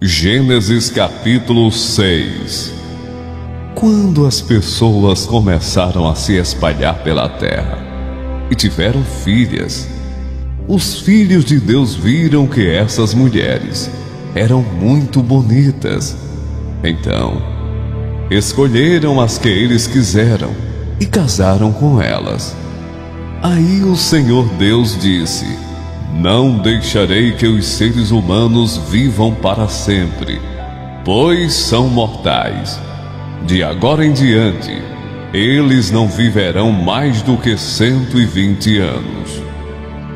Gênesis capítulo 6. Quando as pessoas começaram a se espalhar pela terra e tiveram filhas, os filhos de Deus viram que essas mulheres eram muito bonitas. Então, escolheram as que eles quiseram e casaram com elas. Aí o Senhor Deus disse: não deixarei que os seres humanos vivam para sempre, pois são mortais. De agora em diante, eles não viverão mais do que 120 anos.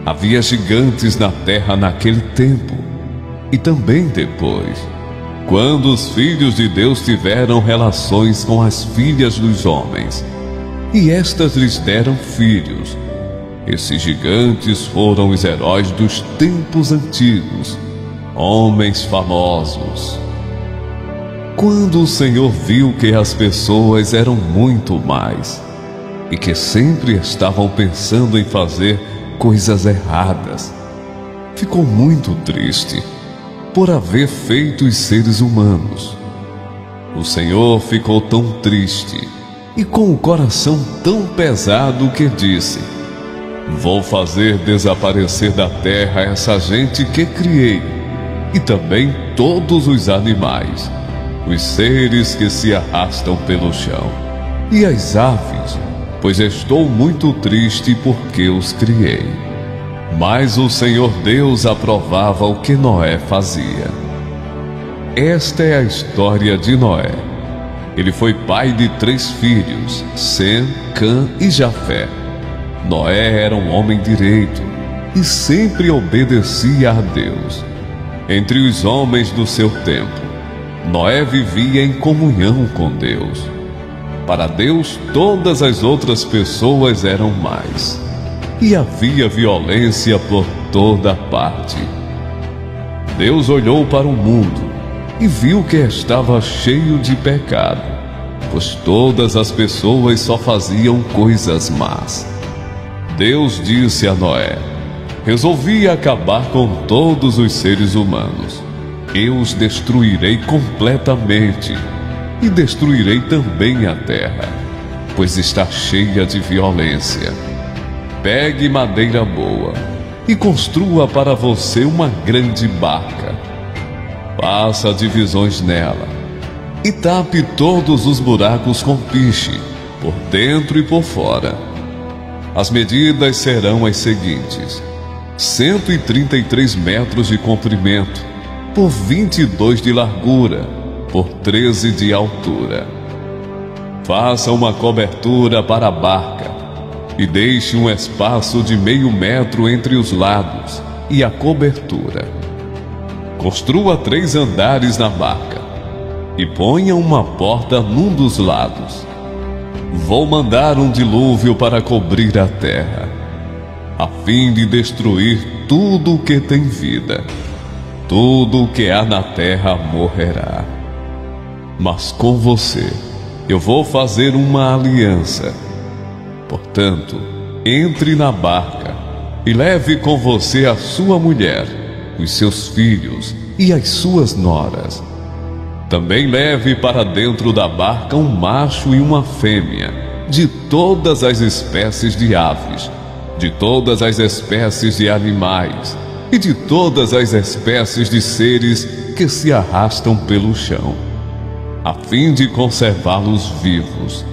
Havia gigantes na terra naquele tempo, e também depois, quando os filhos de Deus tiveram relações com as filhas dos homens, e estas lhes deram filhos. Esses gigantes foram os heróis dos tempos antigos, homens famosos. Quando o Senhor viu que as pessoas eram muito mais e que sempre estavam pensando em fazer coisas erradas, ficou muito triste por haver feito os seres humanos. O Senhor ficou tão triste e com o coração tão pesado que disse: vou fazer desaparecer da terra essa gente que criei, e também todos os animais, os seres que se arrastam pelo chão, e as aves, pois estou muito triste porque os criei. Mas o Senhor Deus aprovava o que Noé fazia. Esta é a história de Noé. Ele foi pai de 3 filhos, Sem, Cã e Jafé. Noé era um homem direito e sempre obedecia a Deus. Entre os homens do seu tempo, Noé vivia em comunhão com Deus. Para Deus, todas as outras pessoas eram mais, e havia violência por toda parte. Deus olhou para o mundo e viu que estava cheio de pecado, pois todas as pessoas só faziam coisas más. Deus disse a Noé: resolvi acabar com todos os seres humanos. Eu os destruirei completamente e destruirei também a terra, pois está cheia de violência. Pegue madeira boa e construa para você uma grande barca. Faça divisões nela e tape todos os buracos com piche, por dentro e por fora. As medidas serão as seguintes: 133 metros de comprimento, por 22 de largura, por 13 de altura. Faça uma cobertura para a barca e deixe um espaço de meio metro entre os lados e a cobertura. Construa 3 andares na barca e ponha uma porta num dos lados. Vou mandar um dilúvio para cobrir a terra, a fim de destruir tudo o que tem vida. Tudo o que há na terra morrerá. Mas com você eu vou fazer uma aliança. Portanto, entre na barca e leve com você a sua mulher, os seus filhos e as suas noras. Também leve para dentro da barca um macho e uma fêmea, de todas as espécies de aves, de todas as espécies de animais e de todas as espécies de seres que se arrastam pelo chão, a fim de conservá-los vivos.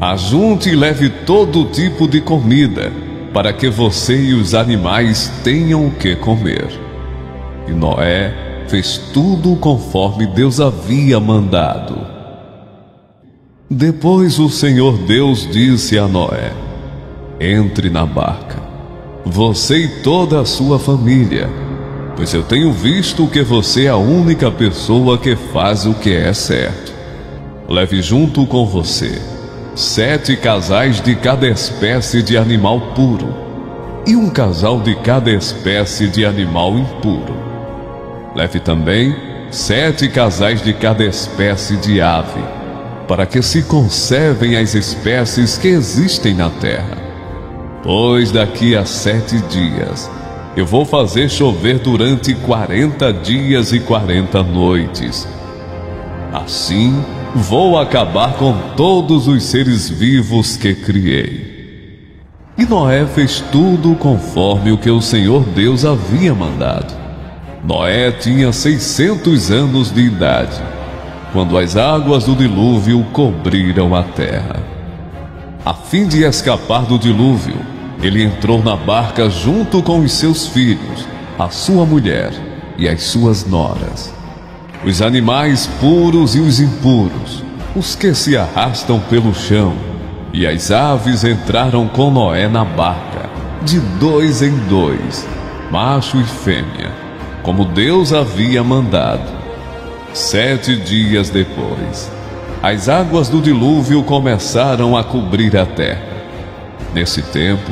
Ajunte e leve todo tipo de comida, para que você e os animais tenham o que comer. E Noé fez tudo conforme Deus havia mandado. Depois o Senhor Deus disse a Noé: entre na barca, você e toda a sua família, pois eu tenho visto que você é a única pessoa que faz o que é certo. Leve junto com você 7 casais de cada espécie de animal puro e um casal de cada espécie de animal impuro. Leve também 7 casais de cada espécie de ave, para que se conservem as espécies que existem na terra. Pois daqui a 7 dias eu vou fazer chover durante 40 dias e 40 noites. Assim, vou acabar com todos os seres vivos que criei. E Noé fez tudo conforme o que o Senhor Deus havia mandado. Noé tinha 600 anos de idade, quando as águas do dilúvio cobriram a terra. A fim de escapar do dilúvio, ele entrou na barca junto com os seus filhos, a sua mulher e as suas noras. Os animais puros e os impuros, os que se arrastam pelo chão, e as aves entraram com Noé na barca, de 2 em 2, macho e fêmea, como Deus havia mandado. 7 dias depois, as águas do dilúvio começaram a cobrir a terra. Nesse tempo,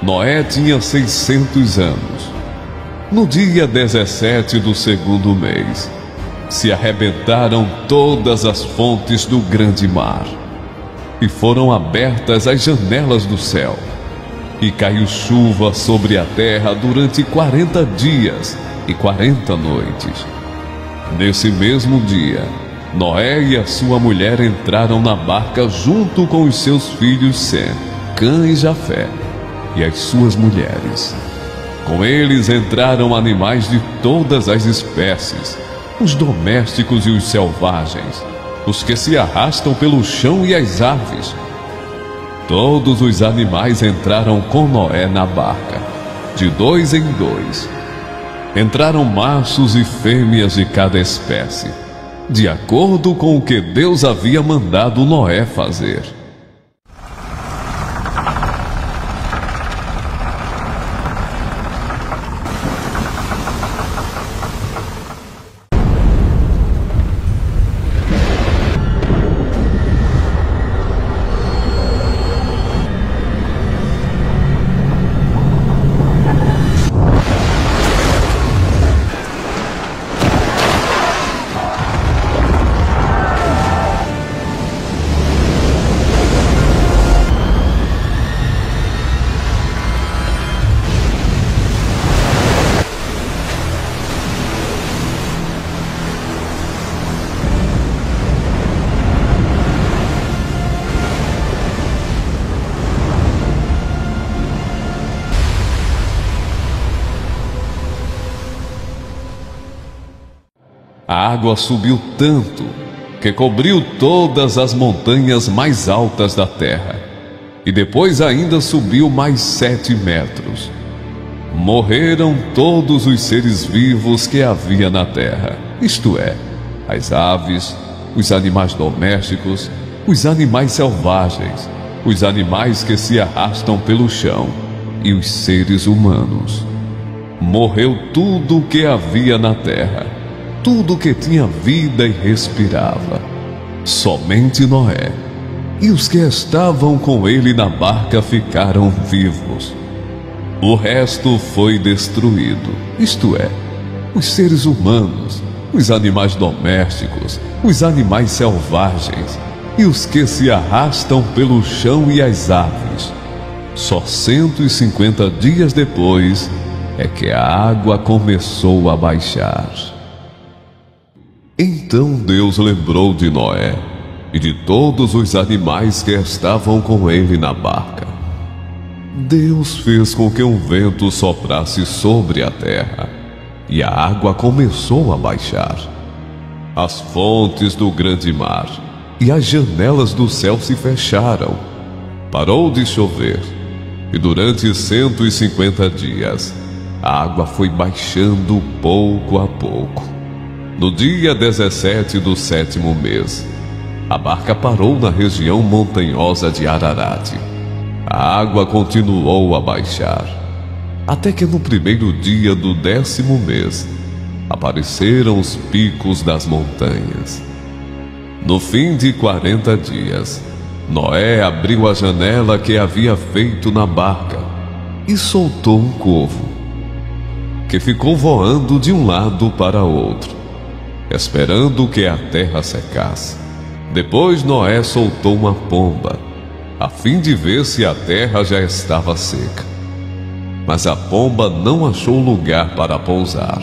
Noé tinha 600 anos. No dia 17 do segundo mês, se arrebentaram todas as fontes do grande mar, e foram abertas as janelas do céu, e caiu chuva sobre a terra durante 40 dias e 40 noites. Nesse mesmo dia, Noé e a sua mulher entraram na barca junto com os seus filhos Sem, Cã e Jafé, e as suas mulheres. Com eles entraram animais de todas as espécies, os domésticos e os selvagens, os que se arrastam pelo chão e as aves. Todos os animais entraram com Noé na barca, de 2 em 2. Entraram machos e fêmeas de cada espécie, de acordo com o que Deus havia mandado Noé fazer. A água subiu tanto que cobriu todas as montanhas mais altas da terra, e depois ainda subiu mais 7 metros. Morreram todos os seres vivos que havia na terra, isto é, as aves, os animais domésticos, os animais selvagens, os animais que se arrastam pelo chão e os seres humanos. Morreu tudo o que havia na terra, tudo que tinha vida e respirava. Somente Noé e os que estavam com ele na barca ficaram vivos. O resto foi destruído, isto é, os seres humanos, os animais domésticos, os animais selvagens e os que se arrastam pelo chão e as aves. Só 150 dias depois é que a água começou a baixar. Então Deus lembrou de Noé e de todos os animais que estavam com ele na barca. Deus fez com que um vento soprasse sobre a terra, e a água começou a baixar. As fontes do grande mar e as janelas do céu se fecharam. Parou de chover, e durante 150 dias, a água foi baixando pouco a pouco. No dia 17 do 7º mês, a barca parou na região montanhosa de Ararat. A água continuou a baixar, até que no primeiro dia do 10º mês, apareceram os picos das montanhas. No fim de 40 dias, Noé abriu a janela que havia feito na barca e soltou um corvo, que ficou voando de um lado para outro, esperando que a terra secasse. Depois Noé soltou uma pomba, a fim de ver se a terra já estava seca. Mas a pomba não achou lugar para pousar,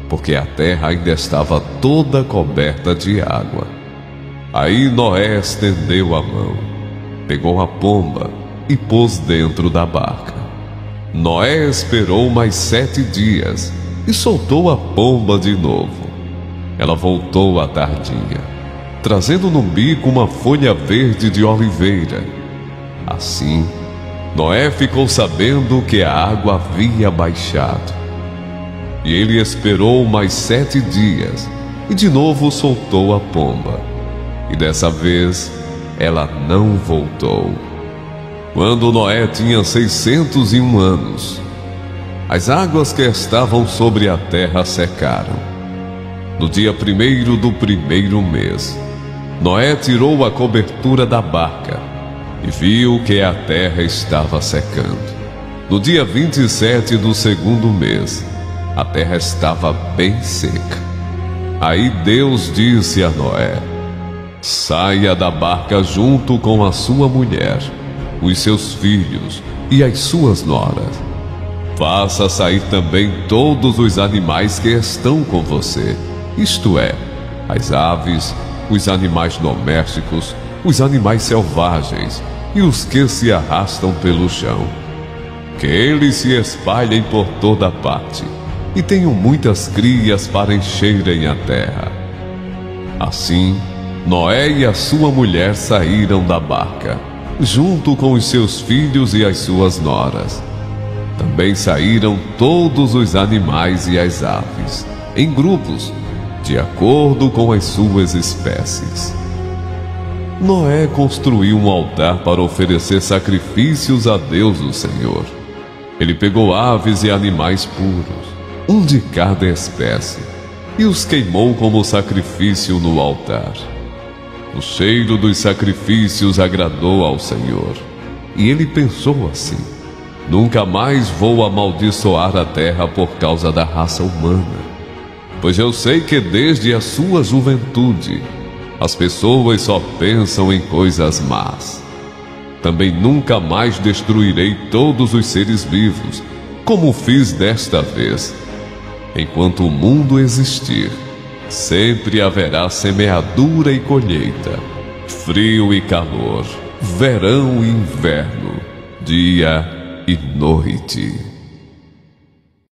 porque a terra ainda estava toda coberta de água. Aí Noé estendeu a mão, pegou a pomba e pôs dentro da barca. Noé esperou mais 7 dias e soltou a pomba de novo. Ela voltou à tardinha, trazendo no bico uma folha verde de oliveira. Assim, Noé ficou sabendo que a água havia baixado. E ele esperou mais 7 dias e de novo soltou a pomba. E dessa vez, ela não voltou. Quando Noé tinha 601 anos, as águas que estavam sobre a terra secaram. No dia 1º do 1º mês, Noé tirou a cobertura da barca e viu que a terra estava secando. No dia 27 do 2º mês, a terra estava bem seca. Aí Deus disse a Noé: saia da barca junto com a sua mulher, os seus filhos e as suas noras. Faça sair também todos os animais que estão com você, isto é, as aves, os animais domésticos, os animais selvagens e os que se arrastam pelo chão. Que eles se espalhem por toda parte e tenham muitas crias para encherem a terra. Assim, Noé e a sua mulher saíram da barca, junto com os seus filhos e as suas noras. Também saíram todos os animais e as aves, em grupos, de acordo com as suas espécies. Noé construiu um altar para oferecer sacrifícios a Deus o Senhor. Ele pegou aves e animais puros, um de cada espécie, e os queimou como sacrifício no altar. O cheiro dos sacrifícios agradou ao Senhor, e ele pensou assim: nunca mais vou amaldiçoar a terra por causa da raça humana, pois eu sei que desde a sua juventude as pessoas só pensam em coisas más. Também nunca mais destruirei todos os seres vivos, como fiz desta vez. Enquanto o mundo existir, sempre haverá semeadura e colheita, frio e calor, verão e inverno, dia e noite.